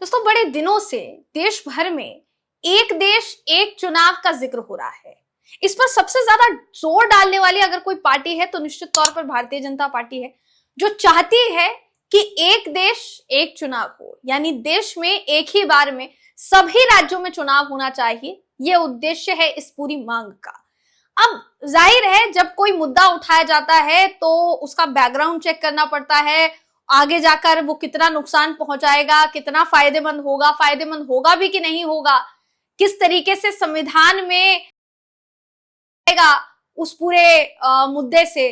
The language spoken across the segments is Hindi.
दोस्तों बड़े दिनों से देश भर में एक देश एक चुनाव का जिक्र हो रहा है। इस पर सबसे ज्यादा जोर डालने वाली अगर कोई पार्टी है तो निश्चित तौर पर भारतीय जनता पार्टी है, जो चाहती है कि एक देश एक चुनाव हो, यानी देश में एक ही बार में सभी राज्यों में चुनाव होना चाहिए। यह उद्देश्य है इस पूरी मांग का। अब जाहिर है जब कोई मुद्दा उठाया जाता है तो उसका बैकग्राउंड चेक करना पड़ता है, आगे जाकर वो कितना नुकसान पहुंचाएगा, कितना फायदेमंद होगा भी कि नहीं होगा, किस तरीके से संविधान में आएगा उस पूरे मुद्दे से,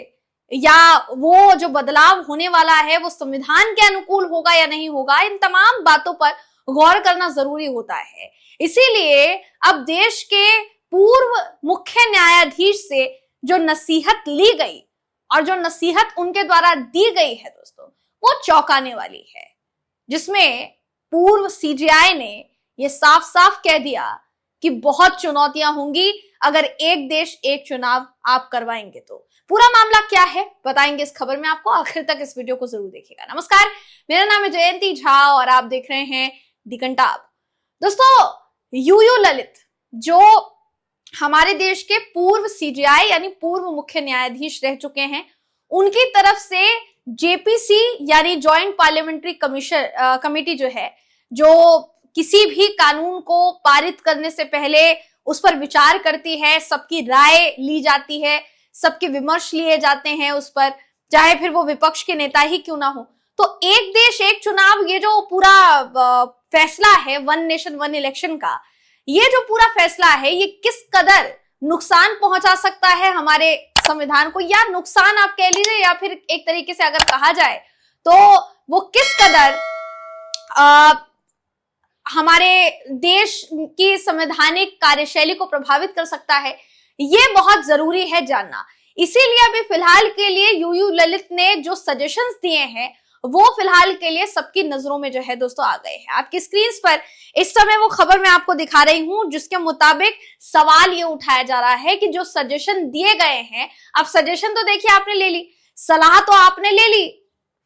या वो जो बदलाव होने वाला है वो संविधान के अनुकूल होगा या नहीं होगा। इन तमाम बातों पर गौर करना जरूरी होता है। इसीलिए अब देश के पूर्व मुख्य न्यायाधीश से जो नसीहत ली गई और जो नसीहत उनके द्वारा दी गई है दोस्तों, वो चौंकाने वाली है, जिसमें पूर्व सीजेआई ने यह साफ साफ कह दिया कि बहुत चुनौतियां होंगी अगर एक देश एक चुनाव आप करवाएंगे तो। पूरा मामला क्या है बताएंगे इस खबर में आपको, आखिर तक इस वीडियो को जरूर देखिएगा। नमस्कार, मेरा नाम है जयंती झा और आप देख रहे हैं दी कंटाब। दोस्तों यूयू ललित जो हमारे देश के पूर्व सीजेआई यानी पूर्व मुख्य न्यायाधीश रह चुके हैं, उनकी तरफ से जेपीसी यानी जॉइंट पार्लियामेंट्री कमेटी जो है, जो किसी भी कानून को पारित करने से पहले उस पर विचार करती है, सबकी राय ली जाती है, सबके विमर्श लिए जाते हैं उस पर, चाहे फिर वो विपक्ष के नेता ही क्यों ना हो। तो एक देश एक चुनाव, ये जो पूरा फैसला है वन नेशन वन इलेक्शन का, ये जो पूरा फैसला है ये किस कदर नुकसान पहुंचा सकता है हमारे संविधान को, या नुकसान आप कह लीजिए, या फिर एक तरीके से अगर कहा जाए तो वो किस कदर हमारे देश की संवैधानिक कार्यशैली को प्रभावित कर सकता है, ये बहुत जरूरी है जानना। इसीलिए अभी फिलहाल के लिए यूयू ललित ने जो सजेशंस दिए हैं वो फिलहाल के लिए सबकी नजरों में जो है दोस्तों आ गए हैं। आपकी स्क्रीन पर इस समय वो खबर मैं आपको दिखा रही हूं, जिसके मुताबिक सवाल ये उठाया जा रहा है कि जो सजेशन दिए गए हैं, अब सजेशन तो देखिए आपने ले ली, सलाह तो आपने ले ली,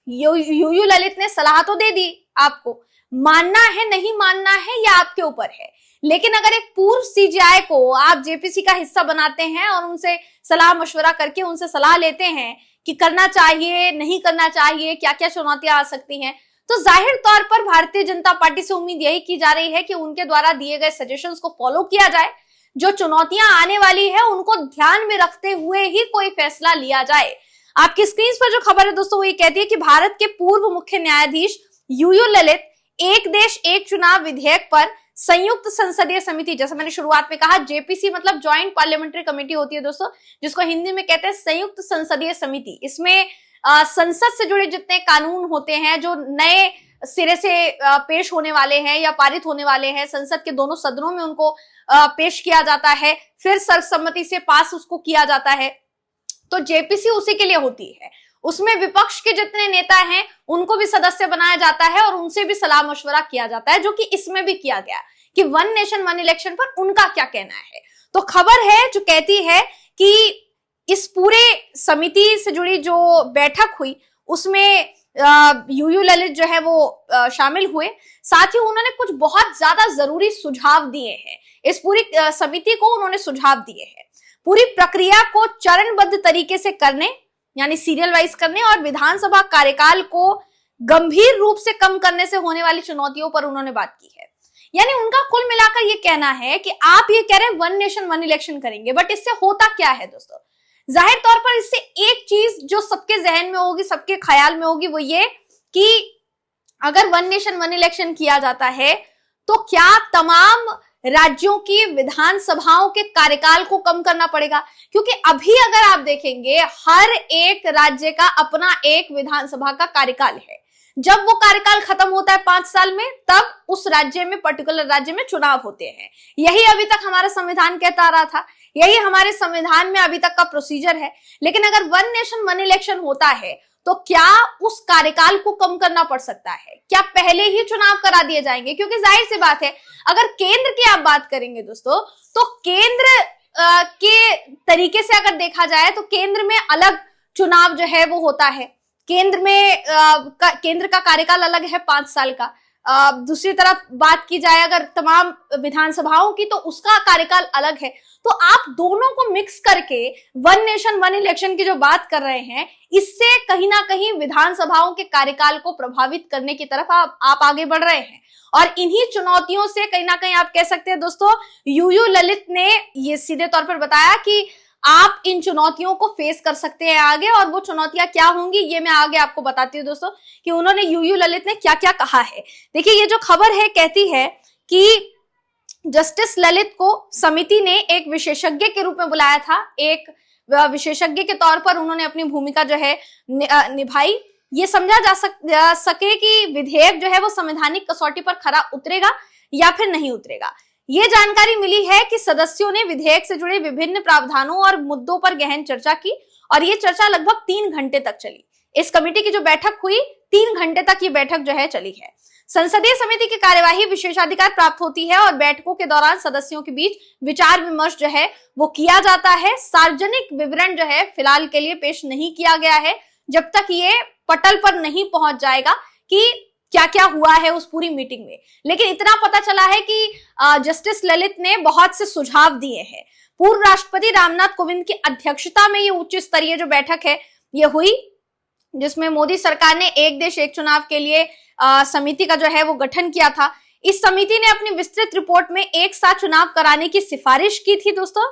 यूयू ललित ने सलाह तो दे दी, आपको मानना है नहीं मानना है या आपके ऊपर है। लेकिन अगर एक पूर्व सीजेआई को आप जेपीसी का हिस्सा बनाते हैं और उनसे सलाह मशवरा करके उनसे सलाह लेते हैं कि करना चाहिए नहीं करना चाहिए, क्या क्या चुनौतियां आ सकती हैं, तो जाहिर तौर पर भारतीय जनता पार्टी से उम्मीद यही की जा रही है कि उनके द्वारा दिए गए सजेशंस को फॉलो किया जाए, जो चुनौतियां आने वाली है उनको ध्यान में रखते हुए ही कोई फैसला लिया जाए। आपकी स्क्रीन पर जो खबर है दोस्तों वो ये कहती है कि भारत के पूर्व मुख्य न्यायाधीश यूयू ललित एक देश एक चुनाव विधेयक पर संयुक्त संसदीय समिति, जैसे मैंने शुरुआत में कहा, जेपीसी मतलब जॉइंट पार्लियामेंट्री कमेटी होती है दोस्तों, जिसको हिंदी में कहते हैं संयुक्त संसदीय समिति। इसमें संसद से जुड़े जितने कानून होते हैं जो नए सिरे से पेश होने वाले हैं या पारित होने वाले हैं, संसद के दोनों सदनों में उनको पेश किया जाता है, फिर सर्वसम्मति से पास उसको किया जाता है, तो जेपीसी उसी के लिए होती है। उसमें विपक्ष के जितने नेता हैं उनको भी सदस्य बनाया जाता है और उनसे भी सलाह मशवरा किया जाता है, जो कि इसमें भी किया गया कि वन नेशन वन इलेक्शन पर उनका क्या कहना है। तो खबर है जो कहती है कि इस पूरे समिति से जुड़ी जो बैठक हुई उसमें यूयू ललित जो है वो शामिल हुए, साथ ही उन्होंने कुछ बहुत ज्यादा जरूरी सुझाव दिए हैं। इस पूरी समिति को उन्होंने सुझाव दिए हैं पूरी प्रक्रिया को चरणबद्ध तरीके से करने, यानी सीरियल वाइज करने, और विधानसभा कार्यकाल को गंभीर रूप से कम करने से होने वाली चुनौतियों पर उन्होंने बात की है। यानी उनका कुल मिलाकर ये कहना है कि आप ये कह रहे हैं वन नेशन वन इलेक्शन करेंगे, बट इससे होता क्या है दोस्तों? जाहिर तौर पर इससे एक चीज जो सबके जहन में होगी, सबके ख्याल में होगी, वो ये कि अगर वन नेशन वन इलेक्शन किया जाता है तो क्या तमाम राज्यों की विधानसभाओं के कार्यकाल को कम करना पड़ेगा? क्योंकि अभी अगर आप देखेंगे हर एक राज्य का अपना एक विधानसभा का कार्यकाल है। जब वो कार्यकाल खत्म होता है 5 साल में, तब उस राज्य में, पर्टिकुलर राज्य में चुनाव होते हैं। यही अभी तक हमारा संविधान कहता आ रहा था, यही हमारे संविधान में अभी तक का प्रोसीजर है। लेकिन अगर वन नेशन वन इलेक्शन होता है तो क्या उस कार्यकाल को कम करना पड़ सकता है? क्या पहले ही चुनाव करा दिए जाएंगे? क्योंकि जाहिर सी बात है, अगर केंद्र की आप बात करेंगे दोस्तों, तो केंद्र के तरीके से अगर देखा जाए तो केंद्र में अलग चुनाव जो है वो होता है। केंद्र में केंद्र का कार्यकाल अलग है 5 साल का, दूसरी तरफ बात की जाए अगर तमाम विधानसभाओं की, तो उसका कार्यकाल अलग है। तो आप दोनों को मिक्स करके वन नेशन वन इलेक्शन की जो बात कर रहे हैं, इससे कहीं ना कहीं विधानसभाओं के कार्यकाल को प्रभावित करने की तरफ आप आगे बढ़ रहे हैं। और इन्हीं चुनौतियों से कहीं ना कहीं आप कह सकते हैं दोस्तों, यूयू ललित ने ये सीधे तौर पर बताया कि आप इन चुनौतियों को फेस कर सकते हैं आगे, और वो चुनौतियां क्या होंगी ये मैं आगे आपको बताती हूँ दोस्तों, कि उन्होंने यूयू ललित ने क्या क्या कहा है। देखिए, ये जो खबर है कहती है कि जस्टिस ललित को समिति ने एक विशेषज्ञ के रूप में बुलाया था। एक विशेषज्ञ के तौर पर उन्होंने अपनी भूमिका जो है निभाई। ये समझा जा सके कि विधेयक जो है वो संवैधानिक कसौटी पर खरा उतरेगा या फिर नहीं उतरेगा। ये जानकारी मिली है कि सदस्यों ने विधेयक से जुड़े विभिन्न प्रावधानों और मुद्दों पर गहन चर्चा की, और ये चर्चा लगभग 3 घंटे तक चली। इस कमेटी की जो बैठक हुई, 3 घंटे तक ये बैठक जो है चली है। संसदीय समिति की कार्यवाही विशेषाधिकार प्राप्त होती है और बैठकों के दौरान सदस्यों के बीच विचार विमर्श जो है वो किया जाता है। सार्वजनिक विवरण जो है फिलहाल के लिए पेश नहीं किया गया है, जब तक ये पटल पर नहीं पहुंच जाएगा कि क्या क्या हुआ है उस पूरी मीटिंग में। लेकिन इतना पता चला है कि जस्टिस ललित ने बहुत से सुझाव दिए हैं। पूर्व राष्ट्रपति रामनाथ कोविंद की अध्यक्षता में ये उच्च स्तरीय जो बैठक है ये हुई, जिसमें मोदी सरकार ने एक देश एक चुनाव के लिए समिति का जो है वो गठन किया था। इस समिति ने अपनी विस्तृत रिपोर्ट में एक साथ चुनाव कराने की सिफारिश की थी दोस्तों।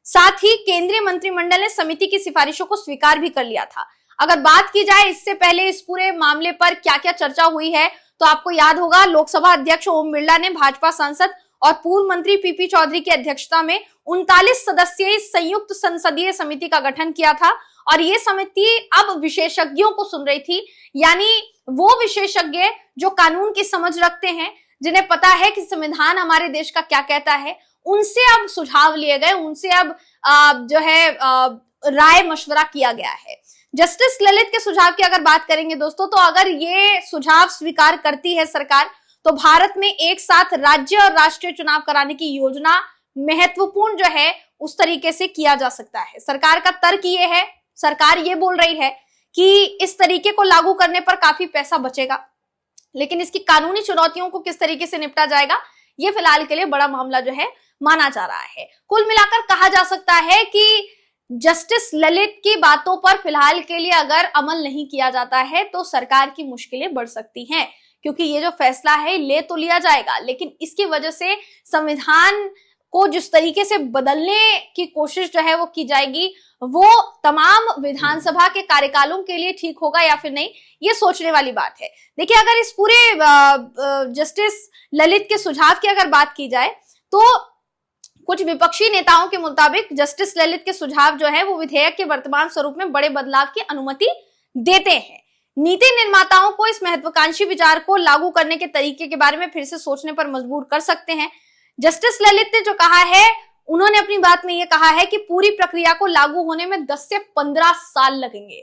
साथ ही केंद्रीय मंत्रिमंडल ने समिति की सिफारिशों को स्वीकार भी कर लिया था। अगर बात की जाए इससे पहले इस पूरे मामले पर क्या क्या चर्चा हुई है, तो आपको याद होगा लोकसभा अध्यक्ष ओम बिरला ने भाजपा सांसद और पूर्व मंत्री पीपी चौधरी की अध्यक्षता में 39 सदस्यीय संयुक्त संसदीय समिति का गठन किया था, और ये समिति अब विशेषज्ञों को सुन रही थी। यानी वो विशेषज्ञ जो कानून की समझ रखते हैं, जिन्हें पता है कि संविधान हमारे देश का क्या कहता है, उनसे अब सुझाव लिए गए, उनसे अब जो है राय मशवरा किया गया है। जस्टिस ललित के सुझाव की अगर बात करेंगे दोस्तों, तो अगर ये सुझाव स्वीकार करती है सरकार, तो भारत में एक साथ राज्य और राष्ट्रीय चुनाव कराने की योजना महत्वपूर्ण जो है उस तरीके से किया जा सकता है। सरकार का तर्क ये है, सरकार ये बोल रही है कि इस तरीके को लागू करने पर काफी पैसा बचेगा, लेकिन इसकी कानूनी चुनौतियों को किस तरीके से निपटा जाएगा ये फिलहाल के लिए बड़ा मामला जो है माना जा रहा है। कुल मिलाकर कहा जा सकता है कि जस्टिस ललित की बातों पर फिलहाल के लिए अगर अमल नहीं किया जाता है तो सरकार की मुश्किलें बढ़ सकती हैं, क्योंकि ये जो फैसला है ले तो लिया जाएगा, लेकिन इसकी वजह से संविधान को जिस तरीके से बदलने की कोशिश जो है वो की जाएगी, वो तमाम विधानसभा के कार्यकालों के लिए ठीक होगा या फिर नहीं, ये सोचने वाली बात है। देखिए, अगर इस पूरे जस्टिस ललित के सुझाव की अगर बात की जाए, तो कुछ विपक्षी नेताओं के मुताबिक जस्टिस ललित के सुझाव जो है वो विधेयक के वर्तमान स्वरूप में बड़े बदलाव की अनुमति देते हैं। नीति निर्माताओं को इस महत्वाकांक्षी विचार को लागू करने के तरीके के बारे में फिर से सोचने पर मजबूर कर सकते हैं। जस्टिस ललित ने जो कहा है, उन्होंने अपनी बात में यह कहा है कि पूरी प्रक्रिया को लागू होने में 10 से 15 साल लगेंगे।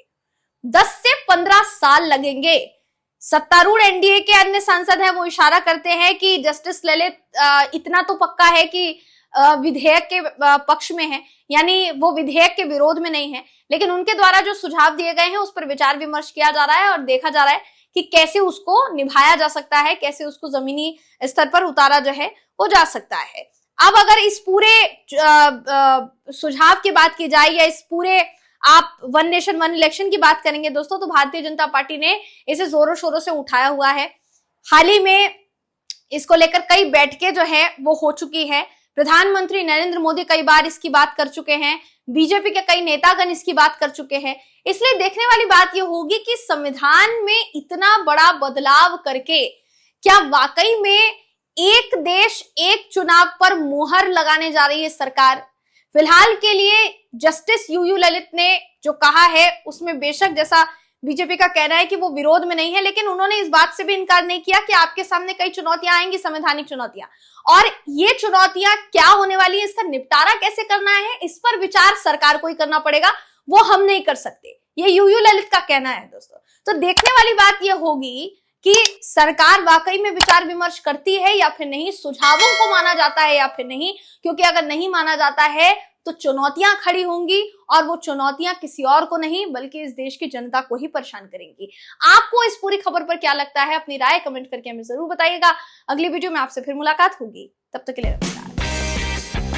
10 से 15 साल लगेंगे। सत्तारूढ़ एनडीए के अन्य सांसद हैं, वो इशारा करते हैं कि जस्टिस ललित इतना तो पक्का है कि विधेयक के पक्ष में है, यानी वो विधेयक के विरोध में नहीं है, लेकिन उनके द्वारा जो सुझाव दिए गए हैं उस पर विचार विमर्श किया जा रहा है और देखा जा रहा है कि कैसे उसको निभाया जा सकता है, कैसे उसको जमीनी स्तर पर उतारा जो है हो जा सकता है। अब अगर इस पूरे सुझाव की बात की जाए या इस पूरे आप वन नेशन वन इलेक्शन की बात करेंगे दोस्तों, तो भारतीय जनता पार्टी ने इसे जोरों शोरों से उठाया हुआ है। हाल ही में इसको लेकर कई बैठकें जो है वो हो चुकी है। प्रधानमंत्री नरेंद्र मोदी कई बार इसकी बात कर चुके हैं, बीजेपी के कई नेतागण इसकी बात कर चुके हैं। इसलिए देखने वाली बात यह होगी कि संविधान में इतना बड़ा बदलाव करके क्या वाकई में एक देश एक चुनाव पर मुहर लगाने जा रही है सरकार। फिलहाल के लिए जस्टिस यूयू ललित ने जो कहा है उसमें बेशक जैसा बीजेपी का कहना है कि वो विरोध में नहीं है, लेकिन उन्होंने इस बात से भी इनकार नहीं किया कि आपके सामने कई चुनौतियां आएंगी, संवैधानिक चुनौतियां, और ये चुनौतियां क्या होने वाली है, इसका निपटारा कैसे करना है, इस पर विचार सरकार को ही करना पड़ेगा, वो हम नहीं कर सकते। ये यूयू ललित का कहना है दोस्तों। तो देखने वाली बात यह होगी कि सरकार वाकई में विचार विमर्श करती है या फिर नहीं, सुझावों को माना जाता है या फिर नहीं, क्योंकि अगर नहीं माना जाता है तो चुनौतियां खड़ी होंगी और वो चुनौतियां किसी और को नहीं बल्कि इस देश की जनता को ही परेशान करेंगी। आपको इस पूरी खबर पर क्या लगता है, अपनी राय कमेंट करके हमें जरूर बताइएगा। अगली वीडियो में आपसे फिर मुलाकात होगी, तब तक के लिए नमस्कार।